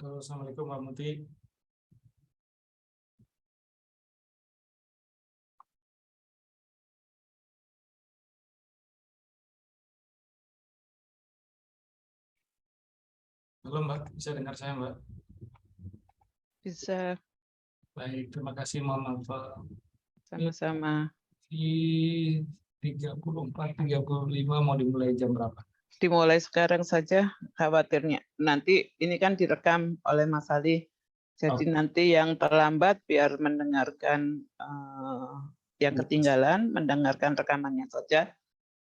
Halo, Assalamualaikum Mbak Muti. Halo Mbak, bisa dengar saya Mbak? Bisa, Baik, terima kasih. Mohon maaf. sama-sama. Di 34, 35 mau dimulai jam berapa? Dimulai sekarang saja, khawatirnya. Nanti ini kan direkam oleh Mas Ali. Jadi Oke. nanti yang terlambat biar mendengarkan yang ketinggalan, mendengarkan rekamannya saja.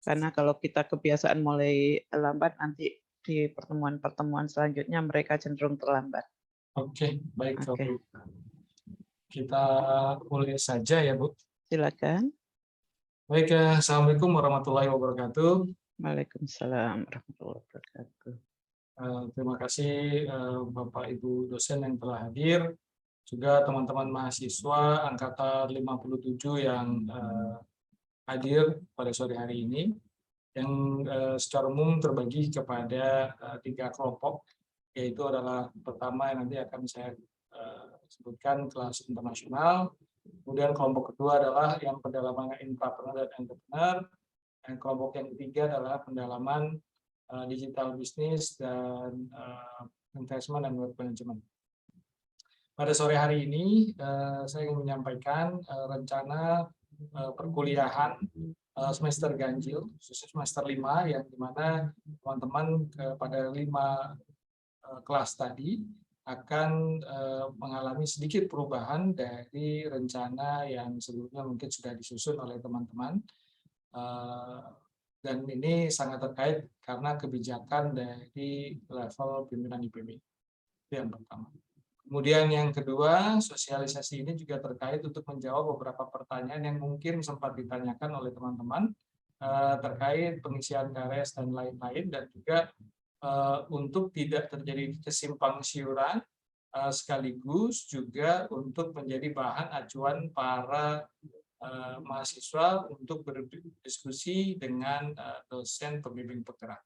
Karena kalau kita kebiasaan mulai lambat, nanti di pertemuan-pertemuan selanjutnya mereka cenderung terlambat. Oke, baik. Oke. Kita mulai saja ya Bu. Silakan. Baik, Assalamualaikum warahmatullahi wabarakatuh. Waalaikumsalam warahmatullahi wabarakatuh. Terima kasih Bapak Ibu dosen yang telah hadir, juga teman-teman mahasiswa angkatan 57 yang hadir pada sore hari ini, yang secara umum terbagi kepada 3 kelompok, yaitu adalah pertama yang nanti akan saya sebutkan kelas internasional, kemudian kelompok kedua adalah yang pendalaman intrapreneur dan entrepreneur, dan kelompok yang ketiga adalah pendalaman digital bisnis dan investment dan wealth management. Pada sore hari ini saya ingin menyampaikan rencana perkuliahan semester ganjil, khusus semester 5, yang dimana teman-teman pada 5 kelas tadi akan mengalami sedikit perubahan dari rencana yang sebelumnya mungkin sudah disusun oleh teman-teman, dan ini sangat terkait karena kebijakan dari level pimpinan IPB. Itu yang pertama. Kemudian yang kedua, sosialisasi ini juga terkait untuk menjawab beberapa pertanyaan yang mungkin sempat ditanyakan oleh teman-teman terkait pengisian KRS dan lain-lain, dan juga untuk tidak terjadi kesimpang siuran, sekaligus juga untuk menjadi bahan acuan para mahasiswa untuk berdiskusi dengan dosen pembimbing penggerak.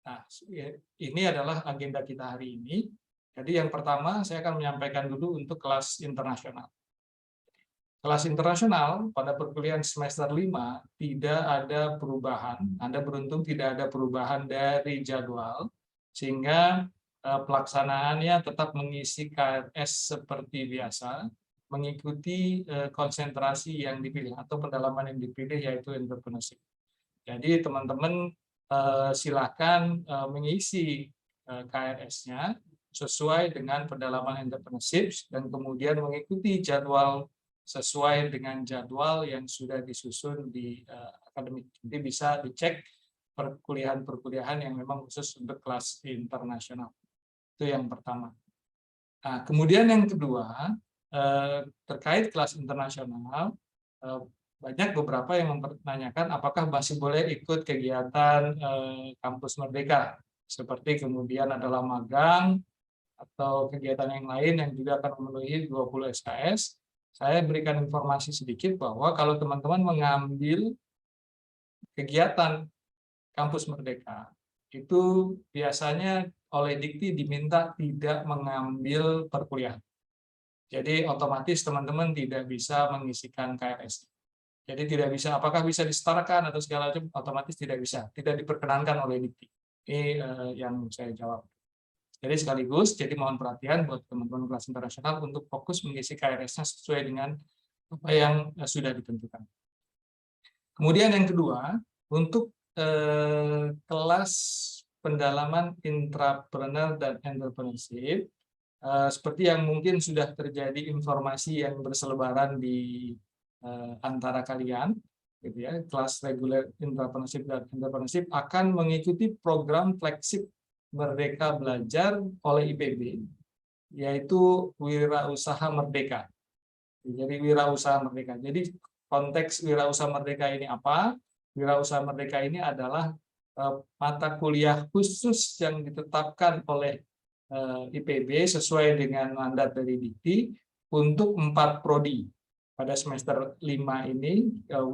Nah, ini adalah agenda kita hari ini. Jadi yang pertama saya akan menyampaikan dulu untuk kelas internasional. Kelas internasional pada perkuliahan semester 5 tidak ada perubahan. Anda beruntung tidak ada perubahan dari jadwal, sehingga pelaksanaannya tetap mengisi KRS seperti biasa, mengikuti konsentrasi yang dipilih atau pendalaman yang dipilih, yaitu entrepreneurship. Jadi teman-teman silakan mengisi KRS-nya sesuai dengan pendalaman entrepreneurship dan kemudian mengikuti jadwal sesuai dengan jadwal yang sudah disusun di akademik. Jadi bisa dicek perkuliahan-perkuliahan yang memang khusus untuk kelas internasional. Itu yang pertama. Nah, kemudian yang kedua, terkait kelas internasional, banyak beberapa yang mempertanyakan apakah masih boleh ikut kegiatan kampus Merdeka, seperti kemudian adalah magang atau kegiatan yang lain yang juga akan memenuhi 20 SKS. Saya berikan informasi sedikit bahwa kalau teman-teman mengambil kegiatan kampus Merdeka, itu biasanya oleh Dikti diminta tidak mengambil perkuliahan. Jadi otomatis teman-teman tidak bisa mengisikan KRS. Jadi tidak bisa, apakah bisa disetarakan atau segala macam, otomatis tidak bisa, tidak diperkenankan oleh Dikti. Ini yang saya jawab. Jadi sekaligus, jadi mohon perhatian buat teman-teman kelas internasional untuk fokus mengisi KRS-nya sesuai dengan apa yang sudah ditentukan. Kemudian yang kedua, untuk kelas pendalaman intrapreneur dan entrepreneurship, seperti yang mungkin sudah terjadi informasi yang berselebaran di antara kalian, gitu ya, kelas reguler intrapreneurship dan entrepreneurship akan mengikuti program flagship Merdeka Belajar oleh IPB, yaitu Wirausaha Merdeka. Jadi Wirausaha Merdeka. Jadi konteks Wirausaha Merdeka ini apa? Wirausaha Merdeka ini adalah mata kuliah khusus yang ditetapkan oleh IPB sesuai dengan mandat dari Dikti untuk 4 prodi pada semester 5 ini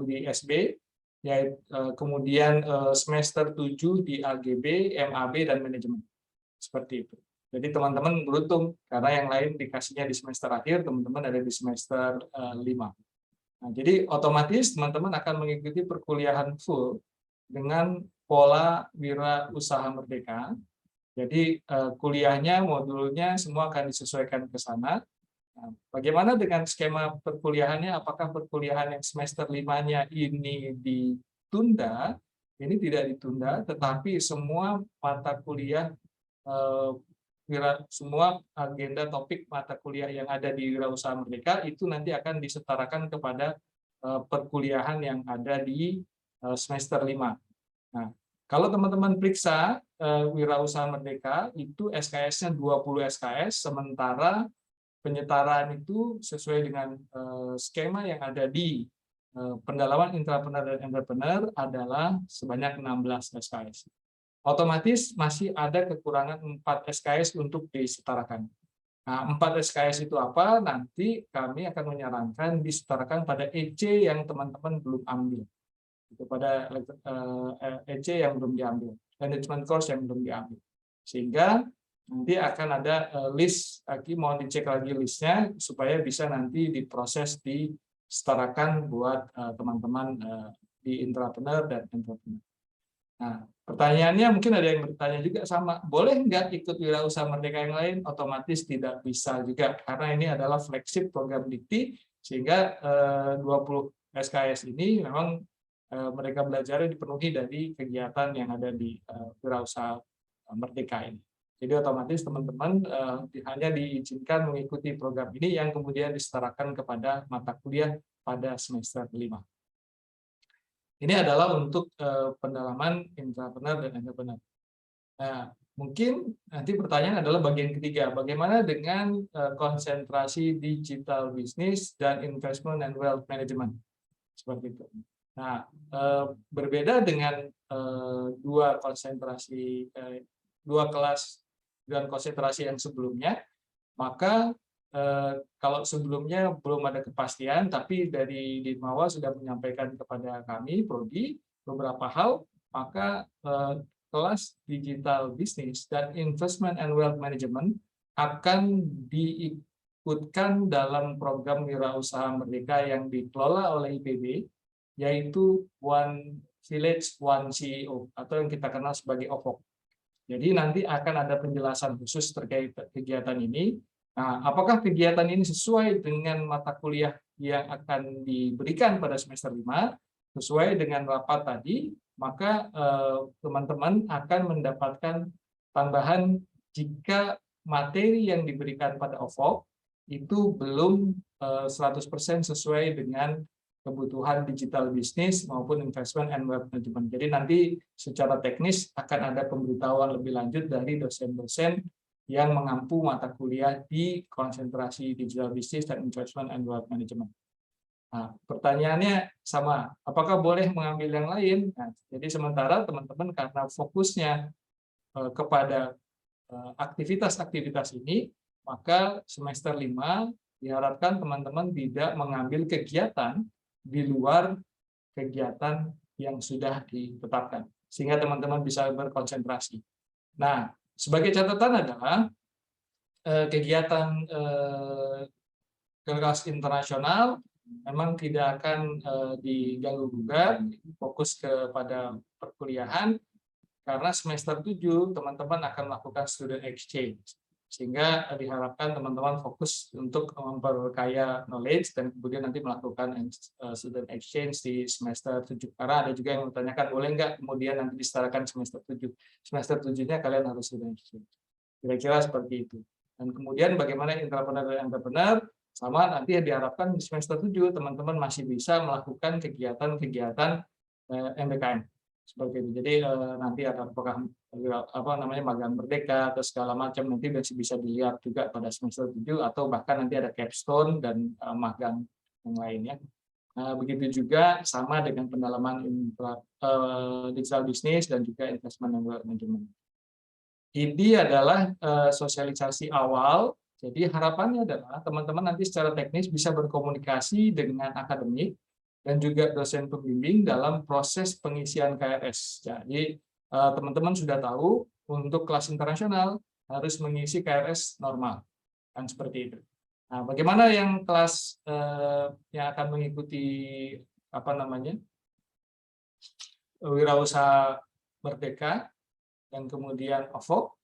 di SB, yaitu kemudian semester 7 di AGB, MAB, dan manajemen. Seperti itu. Jadi teman-teman beruntung karena yang lain dikasihnya di semester akhir, teman-teman ada di semester 5. Nah, jadi otomatis teman-teman akan mengikuti perkuliahan full dengan pola Wira Usaha Merdeka. Jadi kuliahnya, modulnya semua akan disesuaikan ke sana. Nah, bagaimana dengan skema perkuliahannya? Apakah perkuliahan yang semester 5-nya ini ditunda? Ini tidak ditunda, tetapi semua mata kuliah, semua agenda topik mata kuliah yang ada di Wirausaha Merdeka itu nanti akan disetarakan kepada perkuliahan yang ada di semester 5. Nah, kalau teman-teman periksa Wirausaha Merdeka itu SKS-nya 20 SKS, sementara penyetaraan itu sesuai dengan skema yang ada di pendalaman intrapreneur dan entrepreneur adalah sebanyak 16 SKS. Otomatis masih ada kekurangan 4 SKS untuk disetarakan. Nah, 4 SKS itu apa? Nanti kami akan menyarankan disetarakan pada EC yang teman-teman belum ambil. Itu pada EC yang belum diambil, management course yang belum diambil. Sehingga nanti akan ada list lagi, mohon dicek lagi listnya supaya bisa nanti diproses disetarakan buat teman-teman di intrapreneur dan entrepreneur. Nah, pertanyaannya mungkin ada yang bertanya juga sama, boleh nggak ikut Wirausaha Merdeka yang lain? Otomatis tidak bisa juga, karena ini adalah flagship program Dikti, sehingga 20 SKS ini memang mereka belajar dipenuhi dari kegiatan yang ada di Wirausaha Merdeka ini. Jadi otomatis teman-teman hanya diizinkan mengikuti program ini yang kemudian disetarakan kepada mata kuliah pada semester 5. Ini adalah untuk pendalaman intrapreneur dan entrepreneur. Nah, mungkin nanti pertanyaan adalah bagian ketiga, bagaimana dengan konsentrasi digital bisnis dan investment and wealth management, seperti itu. Nah, berbeda dengan dua kelas dan konsentrasi yang sebelumnya, maka kalau sebelumnya belum ada kepastian, tapi dari Ditmawa sudah menyampaikan kepada kami, Prodi, beberapa hal, maka kelas digital bisnis dan investment and wealth management akan diikutkan dalam program Wirausaha Merdeka yang dikelola oleh IPB, yaitu One Village, One CEO, atau yang kita kenal sebagai OVOC. Jadi nanti akan ada penjelasan khusus terkait kegiatan ini. Nah, apakah kegiatan ini sesuai dengan mata kuliah yang akan diberikan pada semester 5, sesuai dengan rapat tadi, maka teman-teman akan mendapatkan tambahan jika materi yang diberikan pada OVOC itu belum 100% sesuai dengan kebutuhan digital bisnis maupun investment and wealth management. Jadi nanti secara teknis akan ada pemberitahuan lebih lanjut dari dosen-dosen yang mengampu mata kuliah di konsentrasi digital bisnis dan investment and wealth management. Nah, pertanyaannya sama, apakah boleh mengambil yang lain? Nah, jadi sementara teman-teman karena fokusnya kepada aktivitas-aktivitas ini, maka semester 5 diharapkan teman-teman tidak mengambil kegiatan di luar kegiatan yang sudah ditetapkan, sehingga teman-teman bisa berkonsentrasi. Nah, sebagai catatan adalah kegiatan kelas internasional memang tidak akan diganggu-gugat, fokus kepada perkuliahan, karena semester 7 teman-teman akan melakukan student exchange. Sehingga diharapkan teman-teman fokus untuk memperkaya knowledge dan kemudian nanti melakukan student exchange di semester 7. Karena ada juga yang bertanyakan, boleh nggak kemudian nanti disetarakan semester 7? Semester 7-nya kalian harus student exchange. Kira-kira seperti itu. Dan kemudian bagaimana intrapreneur dan entrepreneur, sama nanti diharapkan di semester 7 teman-teman masih bisa melakukan kegiatan-kegiatan MBKM. Seperti itu. Jadi nanti ada program magang merdeka atau segala macam, nanti masih bisa dilihat juga pada semester 7 atau bahkan nanti ada capstone dan magang yang lainnya. Begitu juga sama dengan pendalaman digital bisnis dan juga investment and wealth management. Ini adalah sosialisasi awal. Jadi harapannya adalah teman-teman nanti secara teknis bisa berkomunikasi dengan akademik dan juga dosen pembimbing dalam proses pengisian KRS. Jadi teman-teman sudah tahu untuk kelas internasional harus mengisi KRS normal, kan seperti itu. Nah, bagaimana yang kelas yang akan mengikuti apa namanya wirausaha merdeka dan kemudian OVO?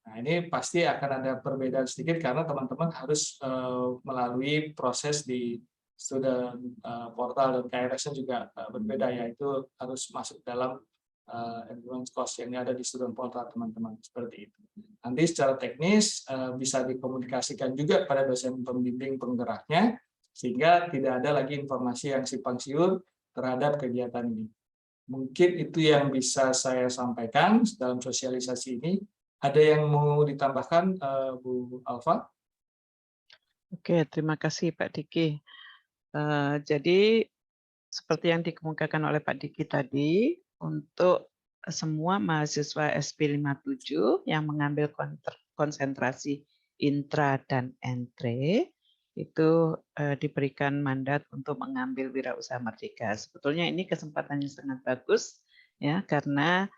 Nah, ini pasti akan ada perbedaan sedikit karena teman-teman harus melalui proses di student portal dan KRS-nya juga berbeda, yaitu harus masuk dalam endurance course yang ada di student portal teman-teman, seperti itu. Nanti secara teknis bisa dikomunikasikan juga pada dosen pembimbing penggeraknya, sehingga tidak ada lagi informasi yang simpang siur terhadap kegiatan ini. Mungkin itu yang bisa saya sampaikan dalam sosialisasi ini. Ada yang mau ditambahkan, Bu Alfa? Oke, terima kasih Pak Diki. Jadi seperti yang dikemukakan oleh Pak Diki tadi, untuk semua mahasiswa SP57 yang mengambil konsentrasi intra dan entre, itu diberikan mandat untuk mengambil wirausaha merdeka. Sebetulnya ini kesempatan yang sangat bagus, ya, karena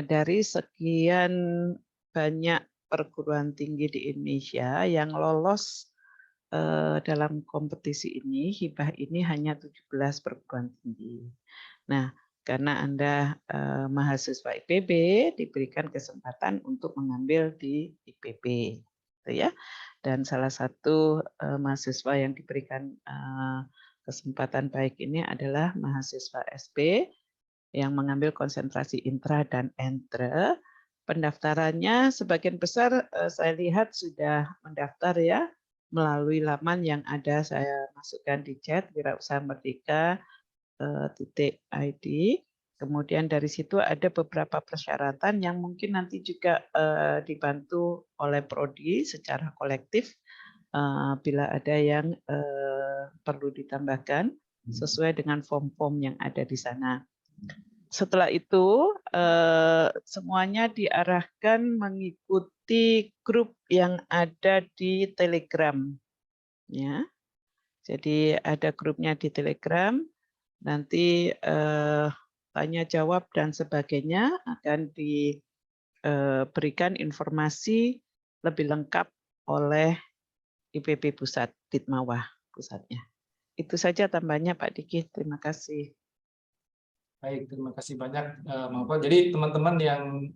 dari sekian banyak perguruan tinggi di Indonesia yang lolos dalam kompetisi ini, hibah ini hanya 17 perguruan tinggi. Nah, karena Anda mahasiswa IPB, diberikan kesempatan untuk mengambil di IPB, gitu ya. Dan salah satu mahasiswa yang diberikan kesempatan baik ini adalah mahasiswa SP yang mengambil konsentrasi intra dan entre. Pendaftarannya sebagian besar saya lihat sudah mendaftar ya, melalui laman yang ada saya masukkan di chat wirausahamerdeka.id. Kemudian dari situ ada beberapa persyaratan yang mungkin nanti juga dibantu oleh prodi secara kolektif bila ada yang perlu ditambahkan sesuai dengan form-form yang ada di sana. Setelah itu semuanya diarahkan mengikuti grup yang ada di Telegram, ya. Jadi ada grupnya di Telegram. Nanti tanya jawab dan sebagainya akan diberikan informasi lebih lengkap oleh IPB Pusat, Ditmawah pusatnya. Itu saja tambahnya Pak Diki. Terima kasih. Baik, terima kasih banyak. Jadi teman-teman yang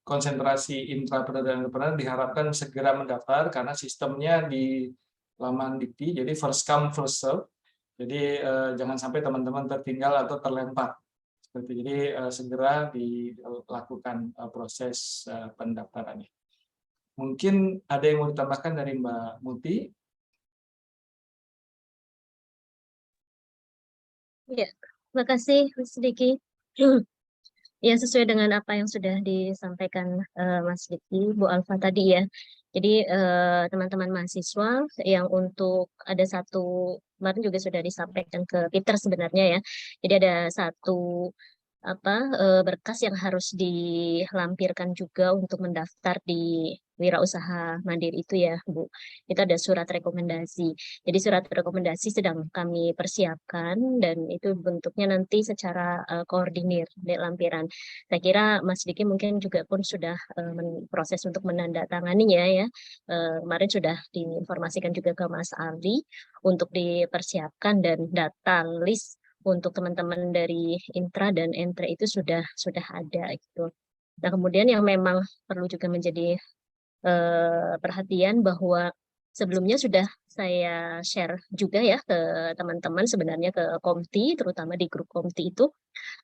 konsentrasi intrapreneur dan entrepreneur diharapkan segera mendaftar karena sistemnya di laman Dikti, jadi first come first serve. Jadi jangan sampai teman-teman tertinggal atau terlempar. Jadi segera dilakukan proses pendaftarannya. Mungkin ada yang mau ditambahkan dari Mbak Muti? Ya, terima kasih Mas Diki. Ya, sesuai dengan apa yang sudah disampaikan Mas Diki, Bu Alfa tadi ya. Jadi teman-teman mahasiswa yang untuk ada satu, kemarin juga sudah disampaikan ke Peter sebenarnya ya. Jadi ada satu berkas yang harus dilampirkan juga untuk mendaftar di wirausaha mandiri itu ya, Bu. Itu ada surat rekomendasi. Jadi surat rekomendasi sedang kami persiapkan dan itu bentuknya nanti secara koordinir di lampiran. Saya kira Mas Diki mungkin juga pun sudah proses untuk menandatanganinya ya. Kemarin sudah diinformasikan juga ke Mas Ali untuk dipersiapkan dan data list untuk teman-teman dari intra dan entre itu sudah ada gitu. Nah, kemudian yang memang perlu juga menjadi perhatian bahwa sebelumnya sudah saya share juga ya ke teman-teman, sebenarnya ke Komti, terutama di grup Komti itu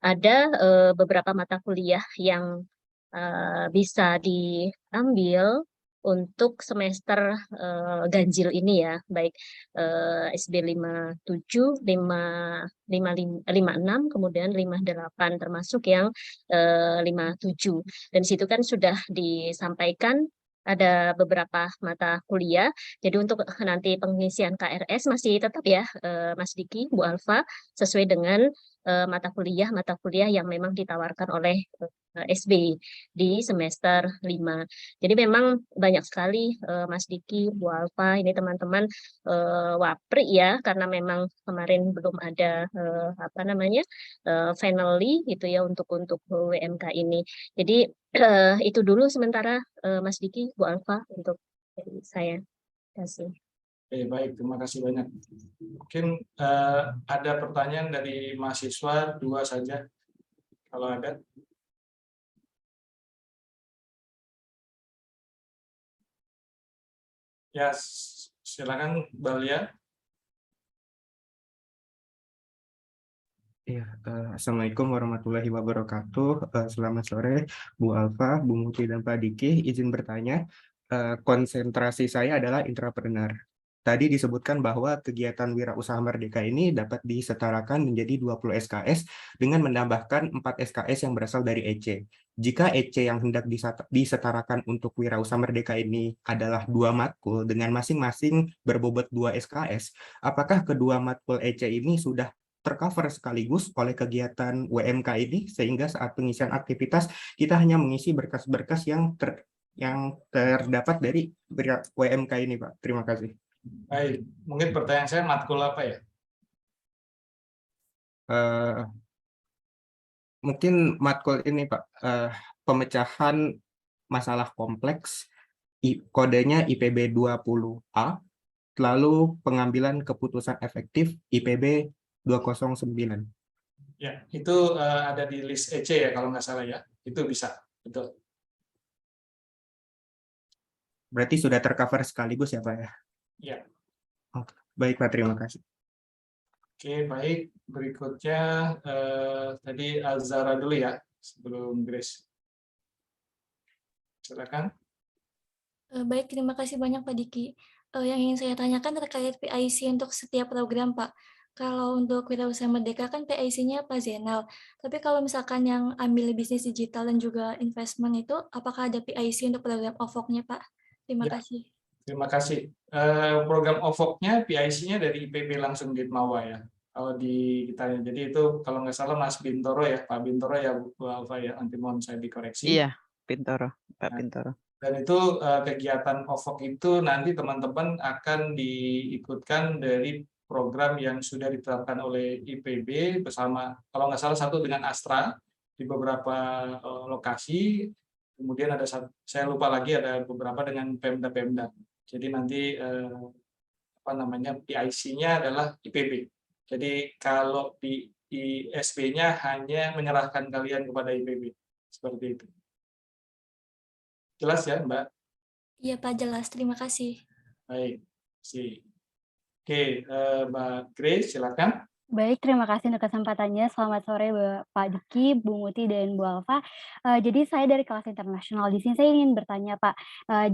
ada beberapa mata kuliah yang bisa diambil untuk semester ganjil ini ya, baik SB 57, 56, kemudian 58, termasuk yang 57. Dan di situ kan sudah disampaikan ada beberapa mata kuliah. Jadi untuk nanti pengisian KRS masih tetap ya Mas Diki, Bu Alfa, sesuai dengan mata kuliah yang memang ditawarkan oleh SB di semester 5. Jadi memang banyak sekali Mas Diki, Bu Alfa, ini teman-teman wapri ya, karena memang kemarin belum ada apa namanya finally gitu ya untuk WMK ini. Jadi itu dulu sementara Mas Diki, Bu Alfa untuk dari saya. Terima kasih. Oke, baik, terima kasih banyak. Mungkin ada pertanyaan dari mahasiswa, 2 saja, kalau ada. Ya, silakan Balia. Iya, Assalamualaikum warahmatullahi wabarakatuh. Selamat sore, Bu Alfa, Bu Muti, dan Pak Diki. Izin bertanya, konsentrasi saya adalah intrapreneur. Tadi disebutkan bahwa kegiatan Wirausaha Merdeka ini dapat disetarakan menjadi 20 SKS dengan menambahkan 4 SKS yang berasal dari EC. Jika EC yang hendak disetarakan untuk Wirausaha Merdeka ini adalah 2 matkul dengan masing-masing berbobot 2 SKS, apakah kedua matkul EC ini sudah tercover sekaligus oleh kegiatan WMK ini, sehingga saat pengisian aktivitas kita hanya mengisi berkas-berkas yang terdapat dari WMK ini, Pak. Terima kasih. Baik, mungkin pertanyaan saya matkul apa ya? Mungkin matkul ini, Pak, pemecahan masalah kompleks, kodenya IPB 20A, lalu pengambilan keputusan efektif IPB 209. Ya, itu ada di list EC ya kalau nggak salah ya. Itu bisa, betul. Berarti sudah tercover sekaligus ya, Pak ya? Ya. Oke. Baik, Pak. Terima kasih. Oke, baik. Berikutnya tadi Azara dulu ya, sebelum Grace. Silakan. Baik, terima kasih banyak Pak Diki. Yang ingin saya tanyakan terkait PIC untuk setiap program, Pak. Kalau untuk Wirausaha Merdeka kan PIC-nya Pak Zainal. Tapi kalau misalkan yang ambil bisnis digital dan juga investment itu, apakah ada PIC untuk program OVOK-nya, Pak? Terima Ya. kasih. Terima kasih. Program OVOK-nya, PIC-nya dari IPB langsung di Mawa ya. Kalau ditanya, jadi itu kalau nggak salah Mas Bintoro ya, Pak Bintoro ya, Bu Alfa ya, nanti mohon saya dikoreksi. Iya, Bintoro, Pak Nah, Bintoro. dan itu kegiatan OVOK itu nanti teman-teman akan diikutkan dari program yang sudah ditetapkan oleh IPB bersama, kalau nggak salah satu dengan Astra di beberapa lokasi, kemudian ada saya lupa lagi ada beberapa dengan Pemda-Pemda. Jadi nanti apa namanya PIC-nya adalah IPB. Jadi kalau di ISB-nya hanya menyerahkan kalian kepada IPB seperti itu. Jelas ya, Mbak? Iya Pak, jelas. Terima kasih. Baik, Oke, Mbak Grace, silakan. Baik, terima kasih untuk kesempatannya. Selamat sore Pak Diki, Bu Muti, dan Bu Alfa. Jadi saya dari kelas internasional. Di sini saya ingin bertanya, Pak.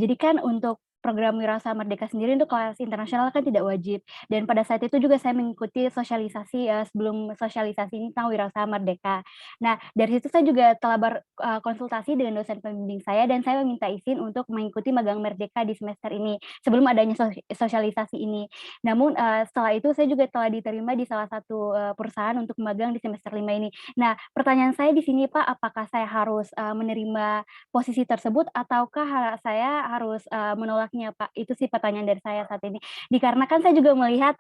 Jadi kan untuk program Wirausaha Merdeka sendiri untuk kelas internasional kan tidak wajib. Dan pada saat itu juga saya mengikuti sosialisasi sebelum sosialisasi ini tentang Wirausaha Merdeka. Nah, dari situ saya juga telah berkonsultasi dengan dosen pembimbing saya dan saya meminta izin untuk mengikuti magang Merdeka di semester ini sebelum adanya sosialisasi ini. Namun setelah itu saya juga telah diterima di salah satu perusahaan untuk magang di semester 5 ini. Nah, pertanyaan saya di sini Pak, apakah saya harus menerima posisi tersebut ataukah saya harus menolaknya Pak? Itu sih pertanyaan dari saya saat ini. Dikarenakan saya juga melihat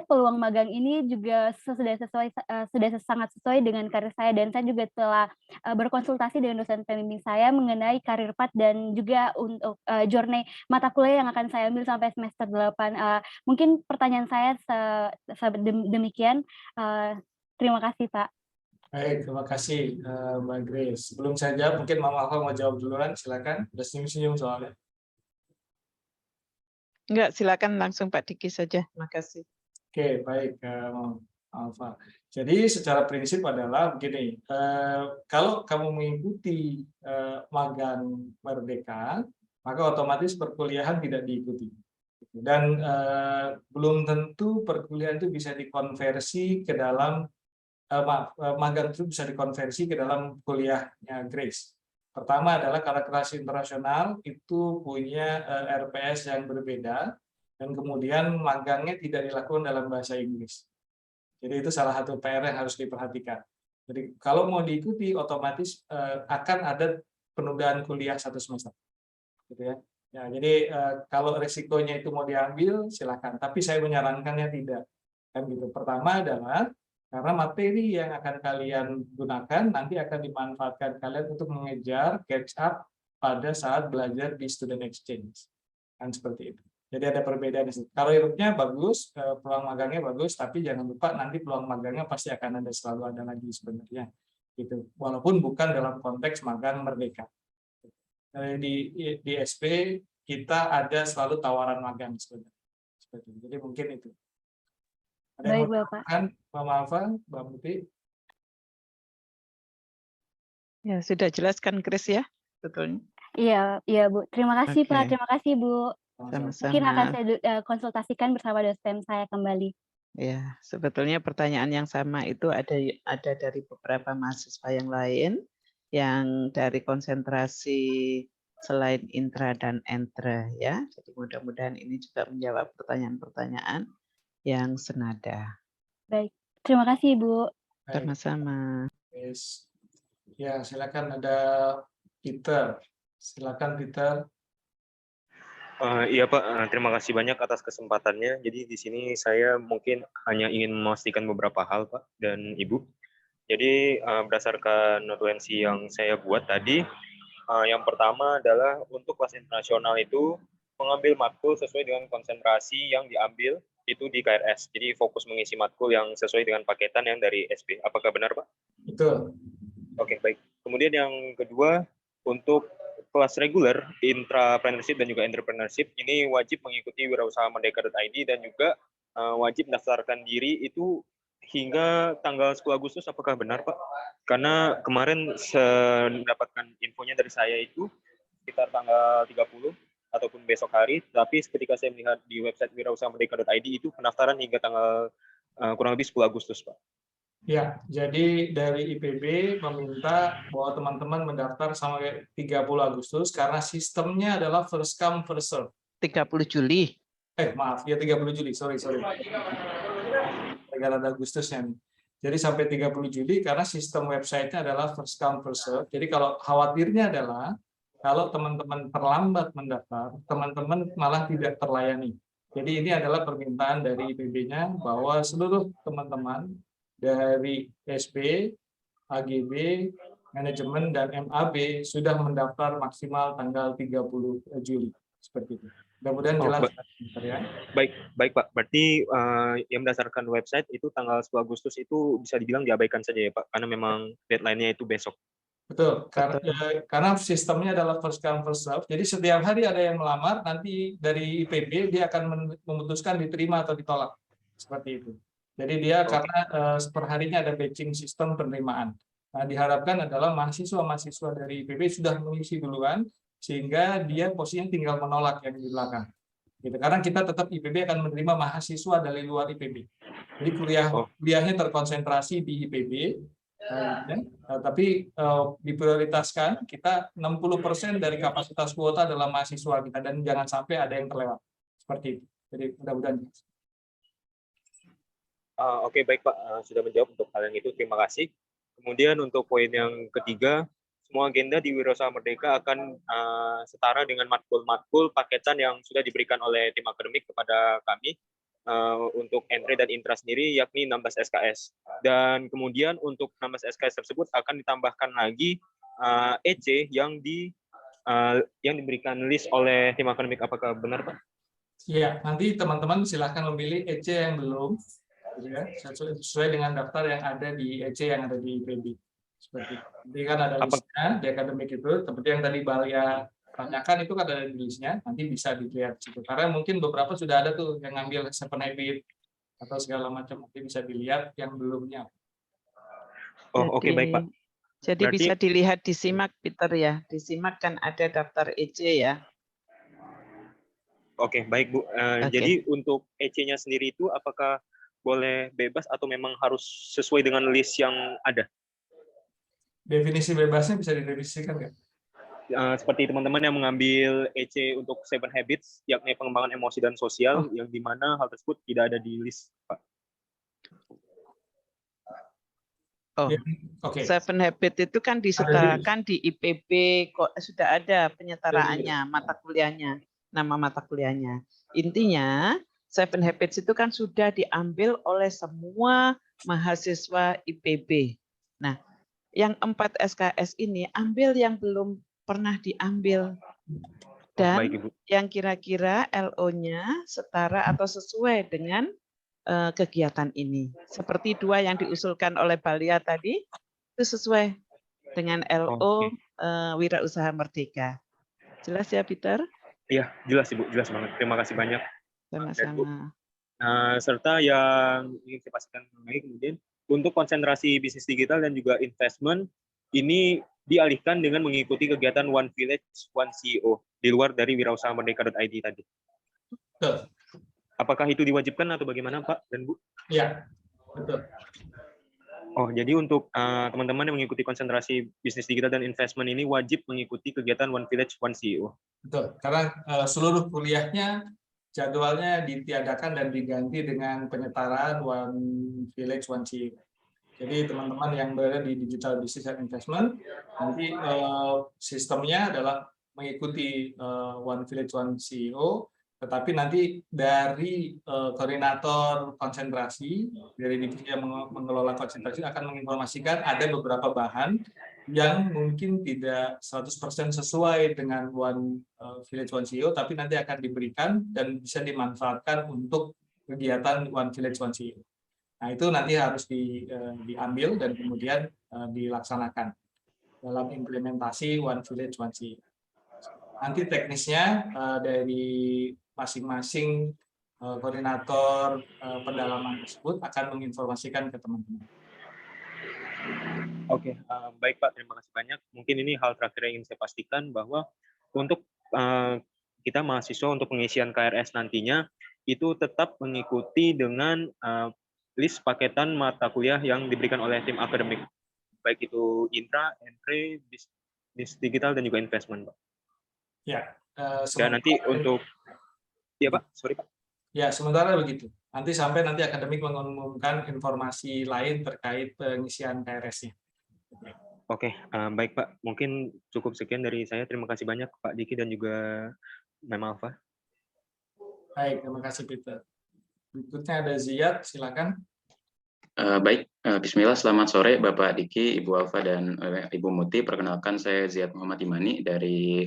peluang magang ini juga sudah sangat sesuai dengan karir saya dan saya juga telah berkonsultasi dengan dosen pembimbing saya mengenai karir path dan juga untuk journey mata kuliah yang akan saya ambil sampai semester 8. Mungkin pertanyaan saya demikian. Terima kasih, Pak. Baik, terima kasih Mbak Grace. Sebelum saya jawab, mungkin Mama Alfa mau jawab duluan, silakan. Udah senyum-senyum soalnya. Enggak, silakan langsung Pak Diki saja. Terima kasih. Oke, baik, Alfa. Jadi secara prinsip adalah begini, kalau kamu mengikuti magang Merdeka, maka otomatis perkuliahan tidak diikuti. Dan belum tentu perkuliahan itu bisa dikonversi ke dalam, magang itu bisa dikonversi ke dalam kuliahnya Grace. Pertama adalah karena kelas internasional itu punya RPS yang berbeda, dan kemudian magangnya tidak dilakukan dalam bahasa Inggris. Jadi itu salah satu PR yang harus diperhatikan. Jadi kalau mau diikuti, otomatis akan ada penundaan kuliah 1 semester. Gitu ya. Ya, jadi kalau risikonya itu mau diambil, silakan. Tapi saya menyarankannya tidak. Kan gitu. Pertama adalah karena materi yang akan kalian gunakan nanti akan dimanfaatkan kalian untuk mengejar catch up pada saat belajar di student exchange. Kan seperti itu. Jadi ada perbedaan di situ. Karirnya bagus, peluang magangnya bagus, tapi jangan lupa nanti peluang magangnya pasti akan selalu ada lagi sebenarnya. Gitu. Walaupun bukan dalam konteks magang merdeka. Di SP kita ada selalu tawaran magang sebenarnya. Seperti itu. Jadi mungkin itu. Ada yang Baik, mau Bapak. ditambahkan, Mbak Malva, Mbak Muti? Ya, sudah jelas kan Chris ya, sebetulnya. Iya, iya Bu. Terima kasih Pak, Oke. terima kasih Bu. Mungkin akan Sama-sama. saya konsultasikan bersama dosen saya kembali. Ya, sebetulnya pertanyaan yang sama itu ada dari beberapa mahasiswa yang lain, yang dari konsentrasi selain intra dan entra ya. Jadi mudah-mudahan ini juga menjawab pertanyaan-pertanyaan yang senada. Baik, terima kasih Bu. Baik, Sama-sama. yes. Ya, silakan ada Peter. Silakan Peter. Iya Pak, terima kasih banyak atas kesempatannya. Jadi di sini saya mungkin hanya ingin memastikan beberapa hal Pak dan Ibu. Jadi berdasarkan notulensi yang saya buat tadi, yang pertama adalah untuk kelas internasional itu mengambil matkul sesuai dengan konsentrasi yang diambil itu di KRS. Jadi fokus mengisi matkul yang sesuai dengan paketan yang dari SP. Apakah benar Pak? Betul. Oke, baik. Kemudian yang kedua, untuk kelas reguler, intrapreneurship dan juga entrepreneurship, ini wajib mengikuti wirausahamerdeka.id dan juga wajib mendaftarkan diri itu hingga tanggal 10 Agustus, apakah benar Pak? Karena kemarin mendapatkan infonya dari saya itu sekitar tanggal 30 ataupun besok hari, tapi ketika saya melihat di website wirausahamerdeka.id itu pendaftaran hingga tanggal kurang lebih 10 Agustus Pak. Ya, jadi dari IPB meminta bahwa teman-teman mendaftar sampai 30 Agustus karena sistemnya adalah first come first serve. 30 Juli. Maaf, ya 30 Juli, sorry. Negara ada Agustusnya nih. Jadi sampai 30 Juli karena sistem website-nya adalah first come first serve. Jadi kalau khawatirnya adalah kalau teman-teman terlambat mendaftar, teman-teman malah tidak terlayani. Jadi ini adalah permintaan dari IPB-nya bahwa seluruh teman-teman dari SP, AGB, manajemen, dan MAB sudah mendaftar maksimal tanggal 30 Juli. Seperti itu. Mudah-mudahan jelas. Ya. Baik Pak. Berarti yang berdasarkan website itu tanggal 10 Agustus itu bisa dibilang diabaikan saja ya Pak, karena memang deadline-nya itu besok. Betul, karena sistemnya adalah first come first serve. Jadi setiap hari ada yang melamar, nanti dari IPB dia akan memutuskan diterima atau ditolak. Seperti itu. Jadi dia karena perharinya ada batching sistem penerimaan. Nah, diharapkan adalah mahasiswa-mahasiswa dari IPB sudah mengisi duluan, sehingga dia posisinya tinggal menolak yang di belakang. Gitu. Karena kita tetap IPB akan menerima mahasiswa dari luar IPB. Jadi kuliahnya terkonsentrasi di IPB, tapi diprioritaskan kita 60% dari kapasitas kuota adalah mahasiswa kita, dan jangan sampai ada yang terlewat. Seperti itu. Jadi mudah-mudahan. Oke, baik Pak, sudah menjawab untuk hal yang itu, terima kasih. Kemudian untuk poin yang ketiga, semua agenda di Wirausaha Merdeka akan setara dengan matkul-matkul paketan yang sudah diberikan oleh tim akademik kepada kami untuk entry dan intra sendiri, yakni 16 SKS. Dan kemudian untuk 16 SKS tersebut akan ditambahkan lagi EC yang diberikan list oleh tim akademik. Apakah benar Pak? Iya, nanti teman-teman silahkan memilih EC yang belum, ya, sesuai dengan daftar yang ada di EC yang ada di IPB. Seperti itu. Jadi kan ada listnya di akademik itu, seperti yang tadi Balia tanyakan itu kan ada di listnya, nanti bisa dilihat situ. Karena mungkin beberapa sudah ada tuh yang ngambil 7 habit atau segala macam, mungkin bisa dilihat yang belumnya. Oh, oke, baik Pak. Jadi berarti bisa dilihat di SIMAK Peter ya. Di SIMAK kan ada daftar EC ya. Oke, baik Bu. Jadi untuk EC-nya sendiri itu apakah boleh bebas atau memang harus sesuai dengan list yang ada? Definisi bebasnya bisa didefinisikan nggak? Seperti teman-teman yang mengambil EC untuk 7 Habits, yakni pengembangan emosi dan sosial, yang di mana hal tersebut tidak ada di list, Pak. Oh, Oke. Seven Habit itu kan disetarakan di IPB, kok sudah ada penyetaraannya, mata kuliahnya, nama mata kuliahnya. Intinya, Seven Habits itu kan sudah diambil oleh semua mahasiswa IPB. Nah, yang 4 SKS ini ambil yang belum pernah diambil. Dan baik, Ibu. yang kira-kira LO-nya setara atau sesuai dengan kegiatan ini. Seperti 2 yang diusulkan oleh Balia tadi, itu sesuai dengan LO Wirausaha Merdeka. Jelas ya, Peter? Iya, jelas Ibu, jelas banget. Terima kasih banyak. Sama-sama. Serta yang ingin saya pastikan mengenai kemudian untuk konsentrasi bisnis digital dan juga investment ini dialihkan dengan mengikuti kegiatan One Village, One CEO di luar dari wirausahamerdeka.id tadi. Betul. Apakah itu diwajibkan atau bagaimana, Pak dan Bu? Iya, betul. Oh, jadi untuk teman-teman yang mengikuti konsentrasi bisnis digital dan investment ini wajib mengikuti kegiatan One Village, One CEO. Betul, karena seluruh kuliahnya jadwalnya ditiadakan dan diganti dengan penyetaraan One Village, One CEO. Jadi teman-teman yang berada di digital business and investment, nanti sistemnya adalah mengikuti One Village, One CEO, tetapi nanti dari koordinator konsentrasi, dari divisi yang mengelola konsentrasi akan menginformasikan ada beberapa bahan yang mungkin tidak 100% sesuai dengan One Village, One CEO, tapi nanti akan diberikan dan bisa dimanfaatkan untuk kegiatan One Village, One CEO. Nah, itu nanti harus diambil dan kemudian dilaksanakan dalam implementasi One Village, One CEO. Nanti teknisnya dari masing-masing koordinator pendalaman tersebut akan menginformasikan ke teman-teman. Oke, baik Pak, terima kasih banyak. Mungkin ini hal terakhir yang ingin saya pastikan bahwa untuk kita mahasiswa untuk pengisian KRS nantinya itu tetap mengikuti dengan list paketan mata kuliah yang diberikan oleh tim akademik, baik itu intra, entry, bisnis digital dan juga investment, Pak. Ya. Dan nanti untuk ya Pak, sorry Pak. Ya, sementara begitu. Nanti sampai nanti akademik mengumumkan informasi lain terkait pengisian KRS-nya. Oke, baik Pak. Mungkin cukup sekian dari saya. Terima kasih banyak Pak Diki dan juga Mem Alfa. Baik, terima kasih Peter. Berikutnya ada Ziyad, silakan. Baik, Bismillah, selamat sore Bapak Diki, Ibu Alfa, dan Ibu Muti. Perkenalkan, saya Ziyad Muhammad Imani dari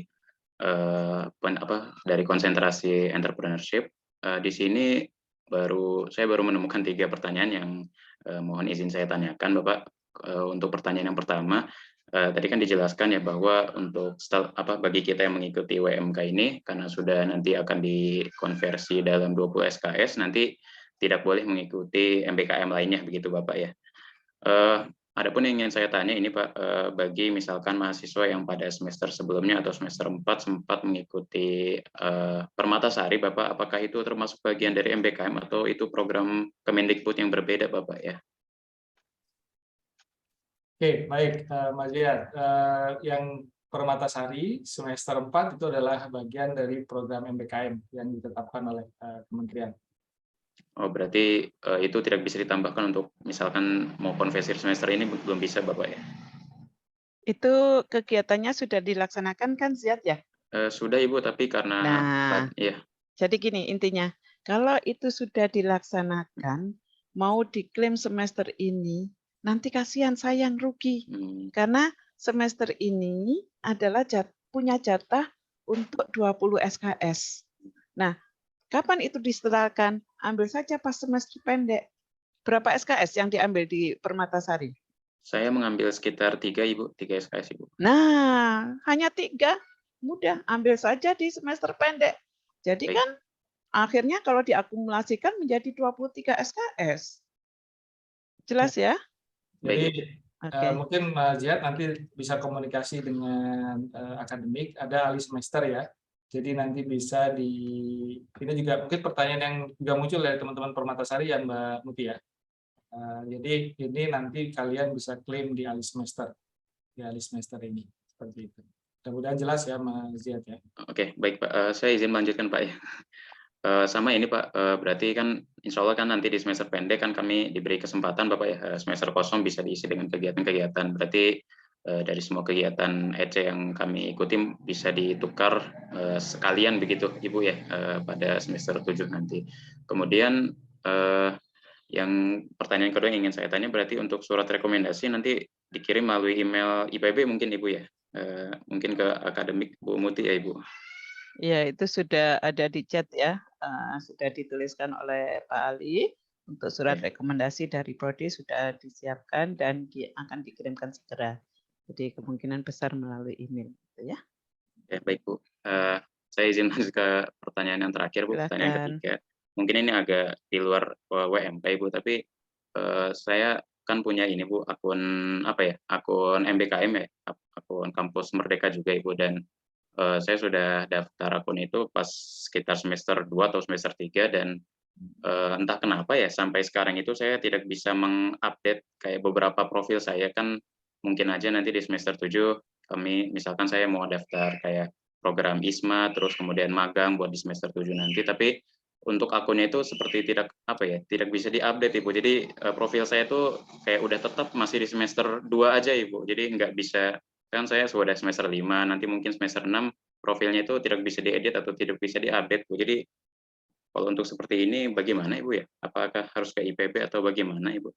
dari konsentrasi entrepreneurship. Di sini saya baru menemukan 3 pertanyaan yang mohon izin saya tanyakan, Bapak. Untuk pertanyaan yang pertama, tadi kan dijelaskan ya bahwa untuk bagi kita yang mengikuti WMK ini, karena sudah nanti akan dikonversi dalam 20 SKS, nanti tidak boleh mengikuti MBKM lainnya, begitu Bapak ya. Adapun yang ingin saya tanya ini Pak, bagi misalkan mahasiswa yang pada semester sebelumnya atau semester 4 sempat mengikuti Permatasari, Bapak, apakah itu termasuk bagian dari MBKM atau itu program Kemendikbud yang berbeda, Bapak ya? Oke, baik, Mas Ziyad. Yang Permatasari semester 4 itu adalah bagian dari program MBKM yang ditetapkan oleh Kementerian. Oh, berarti itu tidak bisa ditambahkan untuk misalkan mau konversi semester ini belum bisa, Bapak ya? Itu kegiatannya sudah dilaksanakan kan, Ziyad ya? Sudah Ibu, tapi karena ya. Jadi gini intinya, kalau itu sudah dilaksanakan, mau diklaim semester ini, nanti kasihan sayang rugi. Karena semester ini adalah punya jatah untuk 20 SKS. Nah, kapan itu disetelahkan? Ambil saja pas semester pendek. Berapa SKS yang diambil di Permatasari? Saya mengambil sekitar 3, Ibu. 3 SKS, Ibu. Nah, hanya 3. Mudah, ambil saja di semester pendek. Jadi kan akhirnya kalau diakumulasikan menjadi 23 SKS. Jelas ya? Jadi mungkin Mas Ziyad nanti bisa komunikasi dengan akademik, ada ahli semester ya. Jadi nanti bisa ini juga mungkin pertanyaan yang juga muncul dari teman-teman Permatasari ya Mbak Muti ya. Jadi ini nanti kalian bisa klaim di ahli semester ini seperti itu. Mudah-mudahan jelas ya Mas Ziyad ya. Oke, baik Pak. Saya izin melanjutkan Pak ya. Sama ini Pak, berarti kan insya Allah kan nanti di semester pendek kan kami diberi kesempatan Bapak ya, semester kosong bisa diisi dengan kegiatan-kegiatan. Berarti dari semua kegiatan EC yang kami ikuti bisa ditukar sekalian begitu Ibu ya, pada semester 7 nanti. Kemudian yang pertanyaan kedua yang ingin saya tanya, berarti untuk surat rekomendasi nanti dikirim melalui email IPB mungkin Ibu ya, mungkin ke akademik Bu Muti ya Ibu. Ya, itu sudah ada di chat ya, sudah dituliskan oleh Pak Ali. Untuk surat rekomendasi dari Prodi sudah disiapkan dan akan dikirimkan segera. Jadi kemungkinan besar melalui email, gitu ya. Ya, baik Bu. Saya izin lanjut ke pertanyaan yang terakhir Bu, pertanyaan ketiga. Mungkin ini agak di luar WMK Ibu, tapi saya kan punya ini Bu, akun akun MBKM ya, akun Kampus Merdeka juga Ibu, dan saya sudah daftar akun itu pas sekitar semester 2 atau semester 3 dan entah kenapa ya sampai sekarang itu saya tidak bisa mengupdate kayak beberapa profil saya. Kan mungkin aja nanti di semester 7 kami misalkan saya mau daftar kayak program ISMA terus kemudian magang buat di semester 7 nanti, tapi untuk akunnya itu seperti tidak tidak bisa diupdate Ibu. Jadi profil saya itu kayak udah tetap masih di semester 2 aja Ibu. Jadi nggak bisa, kan saya sudah semester 5, nanti mungkin semester 6 profilnya itu tidak bisa diedit atau tidak bisa diupdate Bu. Jadi kalau untuk seperti ini bagaimana Ibu ya? Apakah harus ke IPB atau bagaimana Ibu?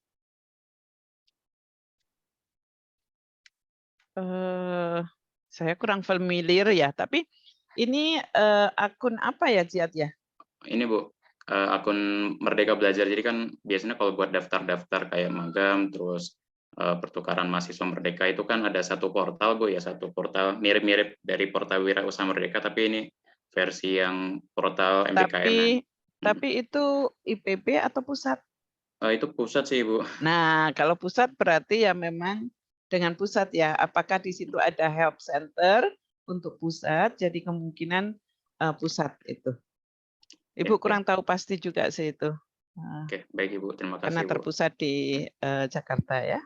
Saya kurang familiar ya, tapi ini akun apa ya Ciat ya? Ini Bu, akun Merdeka Belajar. Jadi kan biasanya kalau buat daftar-daftar kayak magang, terus pertukaran mahasiswa Merdeka itu kan ada satu portal Bu ya, satu portal mirip-mirip dari portal Wirausaha Merdeka, tapi ini versi yang portal MBKM. Tapi itu IPB atau pusat? Itu pusat sih Ibu. Nah, kalau pusat berarti ya memang dengan pusat ya. Apakah di situ ada help center untuk pusat? Jadi kemungkinan pusat itu. Ibu kurang tahu pasti juga sih itu. Oke, baik Ibu, terima kasih. Karena terpusat di Jakarta ya.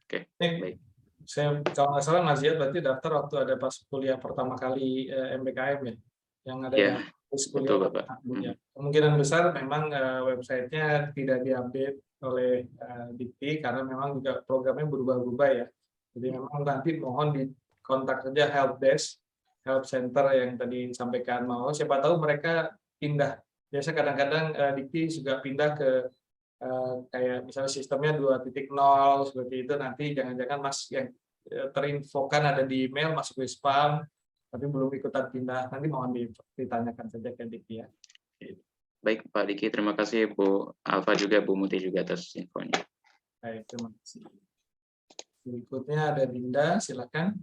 Oke, baik. Saya kalau nggak salah Mas Ziad berarti daftar waktu ada pas kuliah pertama kali MBKM ya, yang ada kuliah. Betul Bapak. Kemungkinan besar memang websitenya tidak diupdate oleh Dikti karena memang juga programnya berubah-ubah ya. Jadi memang nanti mohon dikontak saja help desk, help center yang tadi disampaikan mau. Siapa tahu mereka pindah. Biasa kadang-kadang Dikti juga pindah ke kayak misalnya sistemnya 2.0 seperti itu, nanti jangan-jangan Mas yang terinfokan ada di email masuk ke spam tapi belum ikutan pindah, nanti mohon ditanyakan saja ke Diki ya. Baik Pak Diki, terima kasih Bu Alfa juga, Bu Muti juga atas infonya. Baik, terima kasih. Berikutnya ada Dinda, silakan.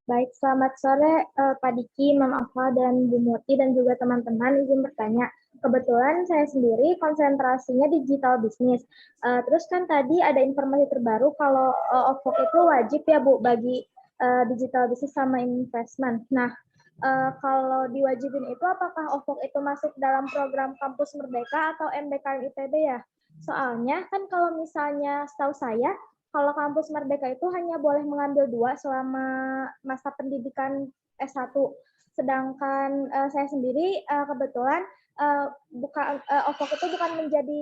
Baik, selamat sore Pak Diki, Mam Alfa, dan Bu Muti, dan juga teman-teman. Izin bertanya, kebetulan saya sendiri konsentrasinya digital bisnis. Terus kan tadi ada informasi terbaru kalau OVOK itu wajib ya Bu bagi digital bisnis sama investment. Nah, kalau diwajibin itu apakah OVOK itu masuk dalam program Kampus Merdeka atau MBKM IPB ya? Soalnya kan kalau misalnya setahu saya, kalau Kampus Merdeka itu hanya boleh mengambil 2 selama masa pendidikan S1. Sedangkan saya sendiri kebetulan OVOK itu bukan menjadi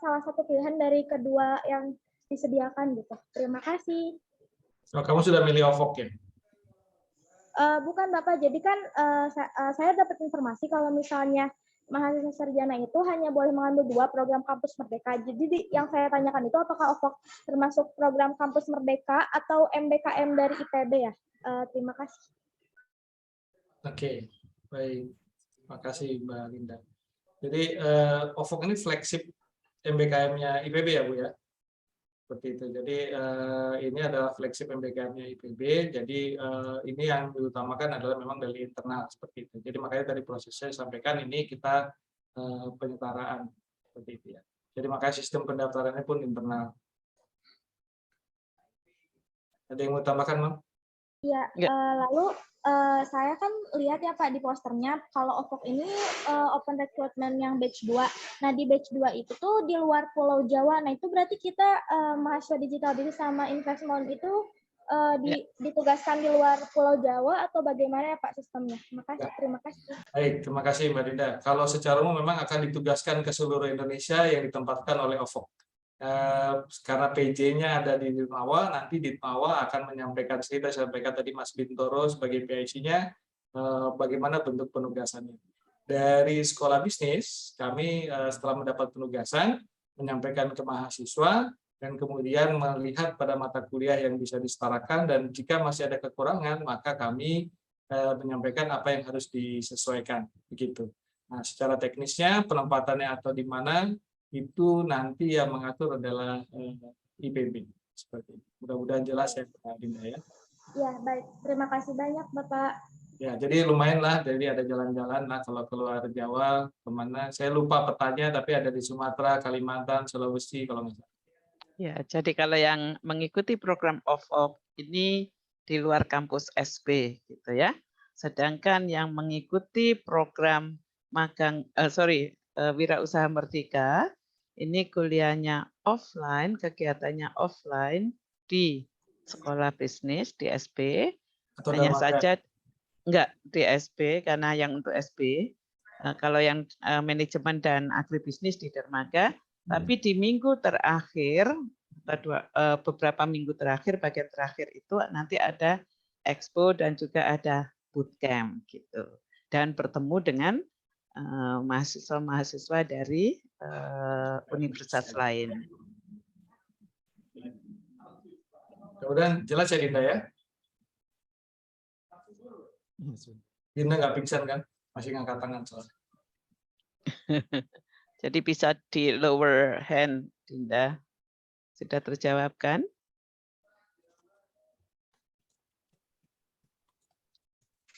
salah satu pilihan dari kedua yang disediakan gitu. Terima kasih. Oh, kamu sudah milih OVOK ya? Bukan Bapak, jadi kan saya dapat informasi kalau misalnya mahasiswa sarjana itu hanya boleh mengambil 2 program Kampus Merdeka. Jadi yang saya tanyakan itu apakah OVOK termasuk program Kampus Merdeka atau MBKM dari IPB ya? Terima kasih. Oke, baik. Terima kasih Mbak Linda. Jadi OVOK ini flagship MBKM-nya IPB ya Bu ya? Seperti itu. Jadi ini adalah flagship MBKM-nya IPB. Jadi ini yang diutamakan adalah memang dari internal seperti itu. Jadi makanya tadi prosesnya sampaikan ini kita penyetaraan seperti itu ya. Jadi makanya sistem pendaftarannya pun internal. Ada yang mau tambahkan, Mam? Iya. Lalu saya kan lihat ya Pak di posternya kalau OVOK ini open recruitment yang batch 2. Nah di batch 2 itu tuh di luar Pulau Jawa. Nah itu berarti kita mahasiswa digital bisnis sama investment itu ditugaskan di luar Pulau Jawa atau bagaimana ya Pak sistemnya? Terima kasih. Baik, terima kasih Mbak Dinda. Kalau secara umum memang akan ditugaskan ke seluruh Indonesia yang ditempatkan oleh OVOK. Karena PJ-nya ada di Ditmawa, nanti Ditmawa akan menyampaikan, saya sampaikan tadi Mas Bintoro sebagai PIC-nya, bagaimana bentuk penugasannya. Dari sekolah bisnis, kami setelah mendapat penugasan, menyampaikan ke mahasiswa, dan kemudian melihat pada mata kuliah yang bisa disetarakan, dan jika masih ada kekurangan, maka kami menyampaikan apa yang harus disesuaikan. Begitu. Nah, secara teknisnya, penempatannya atau di mana, itu nanti yang mengatur adalah IPB. Seperti itu. Mudah-mudahan jelas ya, Pak Dinda ya. Ya, baik. Terima kasih banyak, Bapak. Ya, jadi lumayan lah, jadi ada jalan-jalan lah kalau keluar Jawa, kemana. Saya lupa petanya, tapi ada di Sumatera, Kalimantan, Sulawesi, kalau nggak salah. Ya, jadi kalau yang mengikuti program OVOK ini di luar kampus SP gitu ya. Sedangkan yang mengikuti program magang Wirausaha Merdeka ini kuliahnya offline, kegiatannya offline di sekolah bisnis di SP. Atau Hanya Dermaga. saja enggak di SP karena yang untuk SP. Kalau yang manajemen dan agribisnis di Dermaga. Tapi di minggu terakhir, beberapa minggu terakhir, bagian terakhir itu nanti ada expo dan juga ada bootcamp gitu. Dan bertemu dengan mahasiswa-mahasiswa dari universitas lain. Kemudian jelas ya Dinda ya? Dinda nggak pingsan kan? Masih ngangkat tangan soalnya. Jadi bisa di lower hand, Dinda. Sudah terjawab kan?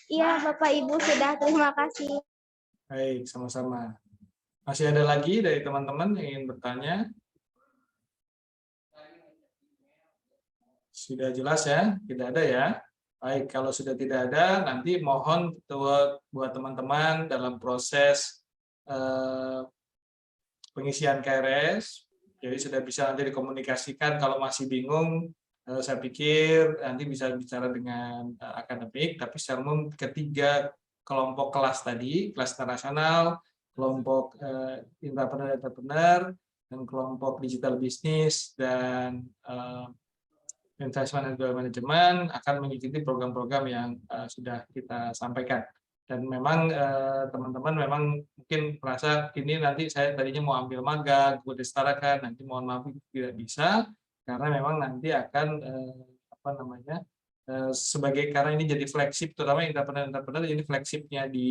Iya, Bapak Ibu sudah. Terima kasih. Baik, sama-sama. Masih ada lagi dari teman-teman yang ingin bertanya? Sudah jelas ya? Tidak ada ya? Baik, kalau sudah tidak ada, nanti mohon buat teman-teman dalam proses pengisian KRS, jadi sudah bisa nanti dikomunikasikan. Kalau masih bingung, saya pikir nanti bisa bicara dengan akademik, tapi secara umum ketiga kelompok kelas tadi, kelas internasional, kelompok entrepreneur, dan kelompok digital bisnis, dan investment and management akan mengikuti program-program yang sudah kita sampaikan. Dan memang teman-teman memang mungkin merasa ini nanti saya tadinya mau ambil magang, kemudian disetarakan, nanti mohon maaf tidak bisa, karena memang nanti akan sebagai karena ini jadi flagship, terutama entrepreneur jadi flagshipnya di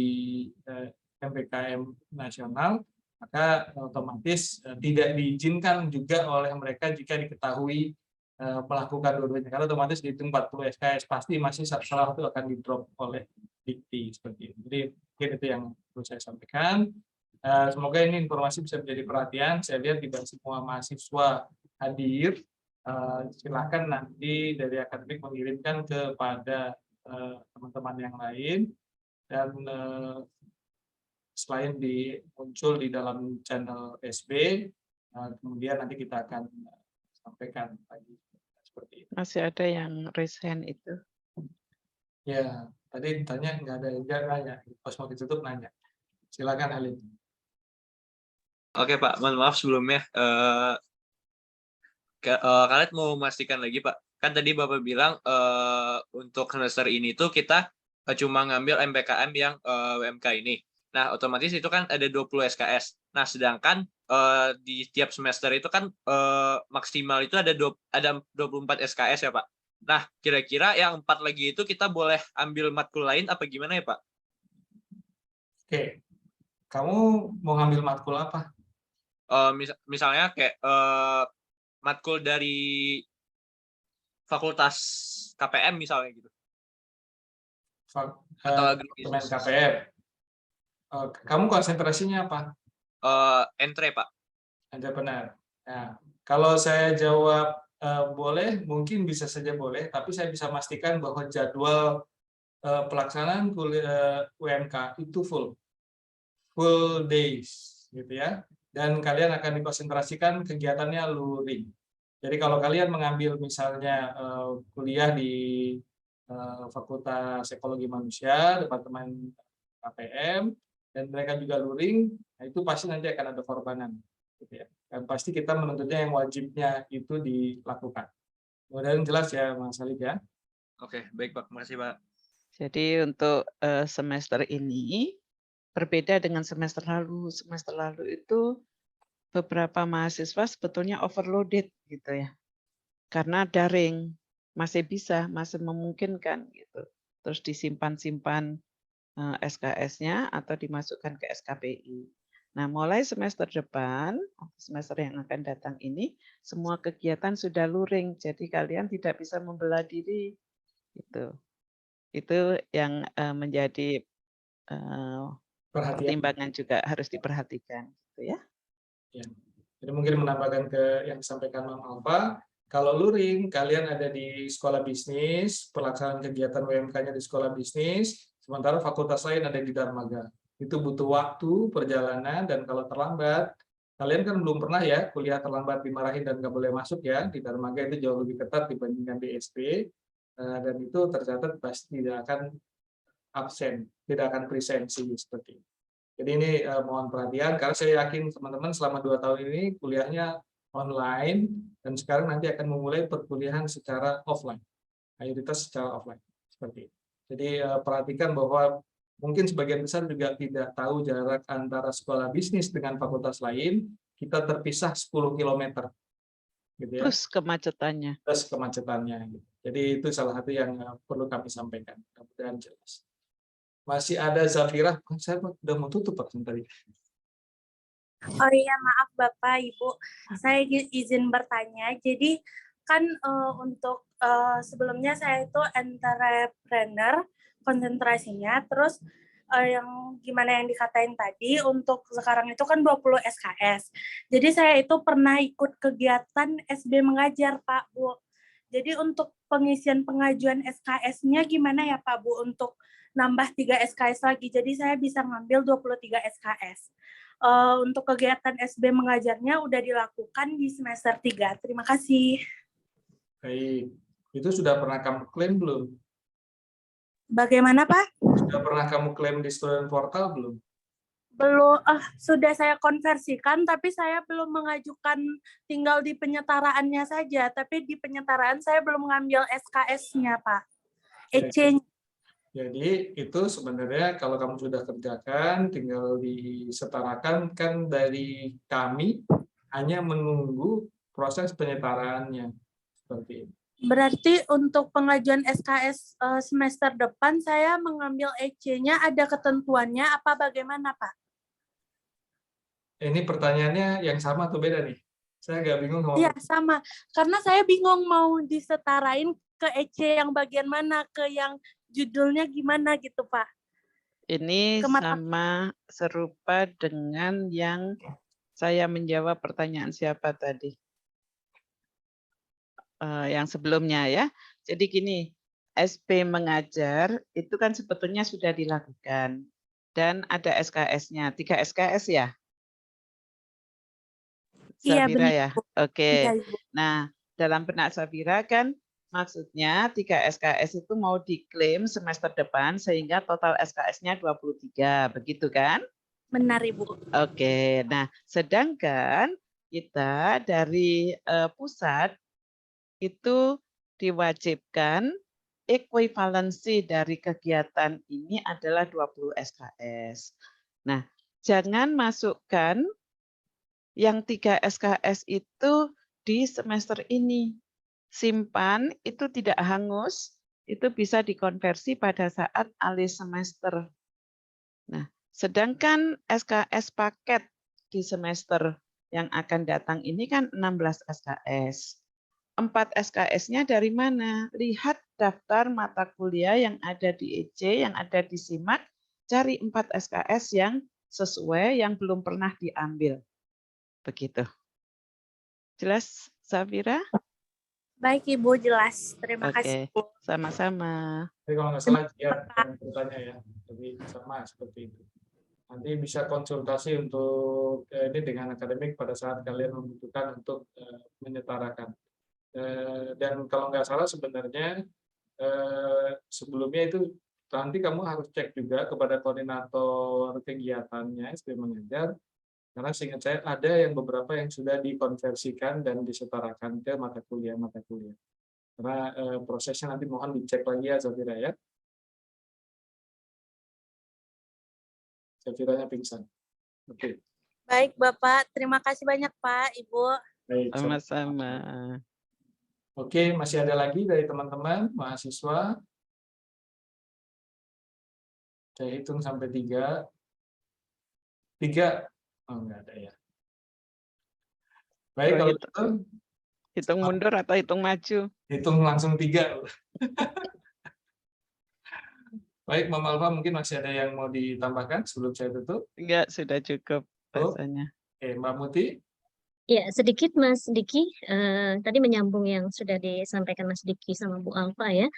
MPKM nasional, maka otomatis tidak diizinkan juga oleh mereka jika diketahui melakukan dua-duanya, karena otomatis dihitung 40 SKS pasti masih salah satu akan di drop oleh Dikti seperti itu. Jadi mungkin itu yang perlu saya sampaikan. Semoga ini informasi bisa menjadi perhatian. Saya lihat tidak semua mahasiswa hadir. Silakan nanti dari akademik mengirimkan kepada teman-teman yang lain, dan selain muncul di dalam channel SB, kemudian nanti kita akan sampaikan lagi seperti itu. Masih ada yang raise hand itu. Ya, tadi ditanya nggak ada yang nanya, pas mau ditutup nanya. Silakan Halim. Oke Pak, mohon maaf sebelumnya. Kalian mau memastikan lagi Pak, kan tadi Bapak bilang untuk semester ini tuh kita cuma ngambil MPKM yang UMK ini. Nah, otomatis itu kan ada 20 SKS. Nah, sedangkan di tiap semester itu kan maksimal itu ada 24 SKS ya Pak. Nah, kira-kira yang 4 lagi itu kita boleh ambil matkul lain apa gimana ya Pak? Oke, kamu mau ngambil matkul apa? Misalnya kayak matkul dari fakultas KPM misalnya gitu. Atau agribisnis KPM. Kamu konsentrasinya apa? Entre Pak. Entrepreneur. Nah, kalau saya jawab boleh, mungkin bisa saja boleh, tapi saya bisa pastikan bahwa jadwal pelaksanaan kuliah UMK itu full days, gitu ya. Dan kalian akan dikonsentrasikan kegiatannya luring. Jadi kalau kalian mengambil misalnya kuliah di Fakultas Ekologi Manusia, Departemen KPM, dan mereka juga luring, nah itu pasti nanti akan ada korbanan. Gitu ya. Dan pasti kita menuntutnya yang wajibnya itu dilakukan. Mudah-mudahan jelas ya Mas Alif ya. Oke, baik Pak. Makasih Pak. Jadi untuk semester ini berbeda dengan semester lalu. Semester lalu itu beberapa mahasiswa sebetulnya overloaded gitu ya. Karena daring masih bisa, masih memungkinkan gitu. Terus disimpan-simpan SKS-nya atau dimasukkan ke SKPI. Nah, mulai semester depan, semester yang akan datang ini, semua kegiatan sudah luring, jadi kalian tidak bisa membelah diri. Itu yang menjadi pertimbangan juga harus diperhatikan, gitu ya. Ya. Jadi mungkin menambahkan ke yang disampaikan Mam Alfa, kalau luring kalian ada di sekolah bisnis, pelaksanaan kegiatan WMK-nya di sekolah bisnis, sementara fakultas lain ada di Darmaga. Itu butuh waktu, perjalanan, dan kalau terlambat, kalian kan belum pernah ya kuliah terlambat dimarahin dan nggak boleh masuk ya. Di Darmaga itu jauh lebih ketat dibandingkan di SP, dan itu tercatat pasti tidak akan absen, tidak akan presensi seperti itu. Jadi ini mohon perhatian, karena saya yakin teman-teman selama 2 tahun ini kuliahnya online, dan sekarang nanti akan memulai perkuliahan secara offline, mayoritas secara offline, seperti itu. Jadi perhatikan bahwa mungkin sebagian besar juga tidak tahu jarak antara sekolah bisnis dengan fakultas lain, kita terpisah 10 km. Gitu ya. Plus kemacetannya. Plus kemacetannya. Gitu. Jadi itu salah satu yang perlu kami sampaikan. Mudah-mudahan jelas. Masih ada Zafira, saya udah mau tutup Pak tadi. Oh iya, maaf Bapak, Ibu. Saya izin bertanya. Jadi kan untuk sebelumnya saya itu entrepreneur konsentrasinya, terus yang gimana yang dikatain tadi, untuk sekarang itu kan 20 SKS. Jadi saya itu pernah ikut kegiatan SB mengajar, Pak, Bu. Jadi untuk pengisian pengajuan SKS-nya gimana ya Pak, Bu, untuk nambah 3 SKS lagi. Jadi saya bisa ngambil 23 SKS. Untuk kegiatan SB mengajarnya udah dilakukan di semester 3. Terima kasih. Baik. Itu sudah pernah kamu klaim belum? Bagaimana, Pak? Sudah pernah kamu klaim di student portal belum? Belum, sudah saya konversikan, tapi saya belum mengajukan, tinggal di penyetaraannya saja. Tapi di penyetaraan saya belum mengambil SKS-nya, Pak. EC-nya. Jadi itu sebenarnya kalau kamu sudah kerjakan, tinggal disetarakan, kan dari kami hanya menunggu proses penyetaraannya. Seperti itu. Berarti untuk pengajuan SKS semester depan saya mengambil EC-nya ada ketentuannya apa bagaimana, Pak? Ini pertanyaannya yang sama atau beda nih? Saya agak bingung. Iya, sama. Karena saya bingung mau disetarain ke EC yang bagian mana, ke yang judulnya gimana gitu, Pak. Ini sama serupa dengan yang saya menjawab pertanyaan siapa tadi. Yang sebelumnya ya. Jadi gini, SP mengajar itu kan sebetulnya sudah dilakukan. Dan ada SKS-nya, 3 SKS ya? Iya, Safira benar. ya? Oke. Iya, Nah, dalam benak Safira kan maksudnya 3 SKS itu mau diklaim semester depan sehingga total SKS-nya 23, begitu kan? Benar, Ibu. Oke. Nah, sedangkan kita dari pusat itu diwajibkan ekuivalensi dari kegiatan ini adalah 20 SKS. Nah, jangan masukkan yang 3 SKS itu di semester ini. Simpan, itu tidak hangus, itu bisa dikonversi pada saat alis semester. Nah, sedangkan SKS paket di semester yang akan datang ini kan 16 SKS. 4 SKS-nya dari mana? Lihat daftar mata kuliah yang ada di EC, yang ada di SIMAK, cari 4 SKS yang sesuai, yang belum pernah diambil. Begitu. Jelas, Safira? Baik, Ibu, jelas. Terima kasih. Oke, sama-sama. Jadi kalau nggak salah ya bertanya ya, jadi sama seperti itu. Nanti bisa konsultasi untuk ini dengan akademik pada saat kalian membutuhkan untuk menyetarakan. Dan kalau nggak salah sebenarnya sebelumnya itu nanti kamu harus cek juga kepada koordinator kegiatannya SB Mengajar, karena seingat saya ada yang beberapa yang sudah dikonversikan dan disetarakan ke mata kuliah. Karena prosesnya nanti mohon dicek lagi ya Zafira ya. Zafiranya pingsan. Oke. Baik, Bapak. Terima kasih banyak, Pak, Ibu. Baik, Sama-sama. Oke, masih ada lagi dari teman-teman mahasiswa. Saya hitung sampai 3. 3. Oh, enggak ada ya. Baik, Oh, kalau gitu. gitu Hitung mundur atau hitung maju? hitung langsung 3. Baik, Mama Alfa mungkin masih ada yang mau ditambahkan sebelum saya tutup? Enggak, sudah cukup Oh, rasanya. Oke, Mbak Muti. Ya, sedikit Mas Diki, tadi menyambung yang sudah disampaikan Mas Diki sama Bu Alfa ya.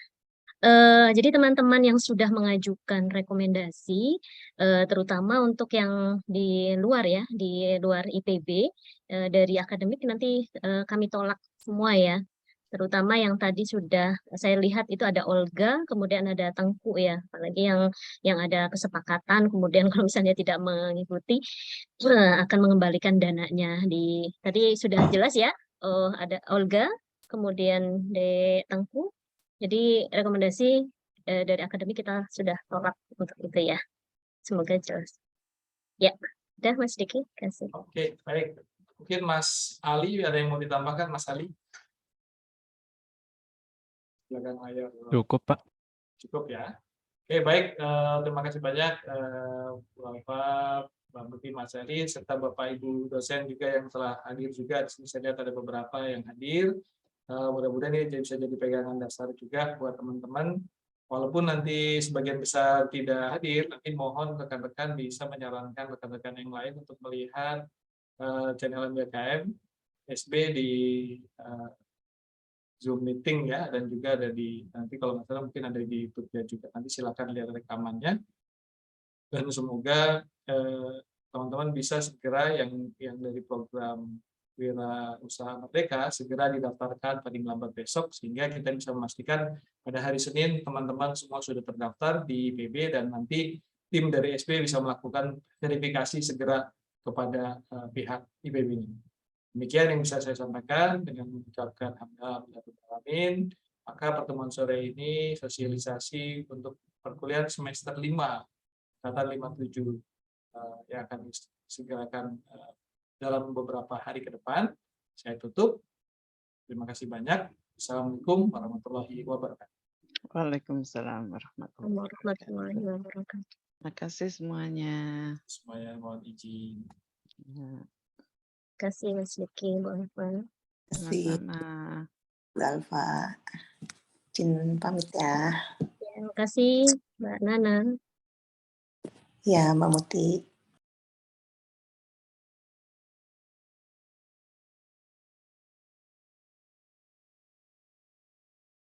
Jadi teman-teman yang sudah mengajukan rekomendasi, terutama untuk yang di luar ya, di luar IPB, dari akademik nanti kami tolak semua ya. Terutama yang tadi sudah saya lihat itu ada Olga, kemudian ada Tengku ya, apalagi yang ada kesepakatan, kemudian kalau misalnya tidak mengikuti akan mengembalikan dananya di tadi sudah jelas ya, ada Olga, kemudian De Tengku. Jadi rekomendasi dari akademik kita sudah tolak untuk itu ya. Semoga jelas. Ya, udah Mas Diki, kasih. Oke, baik. Mungkin Mas Ali ada yang mau ditambahkan, Mas Ali? Silakan layar. Cukup, Pak. Cukup ya. Oke, baik. Terima kasih banyak Bapak, Mbak Muti, Mas Ali, serta Bapak Ibu dosen juga yang telah hadir juga. Di sini saya lihat ada beberapa yang hadir. Mudah-mudahan ini bisa jadi pegangan dasar juga buat teman-teman. Walaupun nanti sebagian besar tidak hadir, nanti mohon rekan-rekan bisa menyarankan rekan-rekan yang lain untuk melihat channel MBKM SB di Zoom meeting ya, dan juga ada di nanti kalau nggak salah mungkin ada di YouTube juga. Nanti silakan lihat rekamannya. Dan semoga teman-teman bisa segera yang dari program Wira Usaha Merdeka segera didaftarkan paling lambat besok, sehingga kita bisa memastikan pada hari Senin teman-teman semua sudah terdaftar di IPB, dan nanti tim dari SB bisa melakukan verifikasi segera kepada pihak IPB ini. Demikian yang bisa saya sampaikan dengan mengucapkan alhamdulillah. Maka pertemuan sore ini sosialisasi untuk perkuliahan semester 5 angkatan 57 yang akan disegerakan dalam beberapa hari ke depan. Saya tutup. Terima kasih banyak. Assalamualaikum warahmatullahi wabarakatuh. Waalaikumsalam warahmatullahi wabarakatuh. Terima kasih semuanya. Semuanya mohon izin. Ya. Terima kasih Mas Diki, Bu Alfa. Sama-sama. Bu Alfa. Izin pamit ya. Terima kasih Mbak Nana. Ya, Mbak Muti.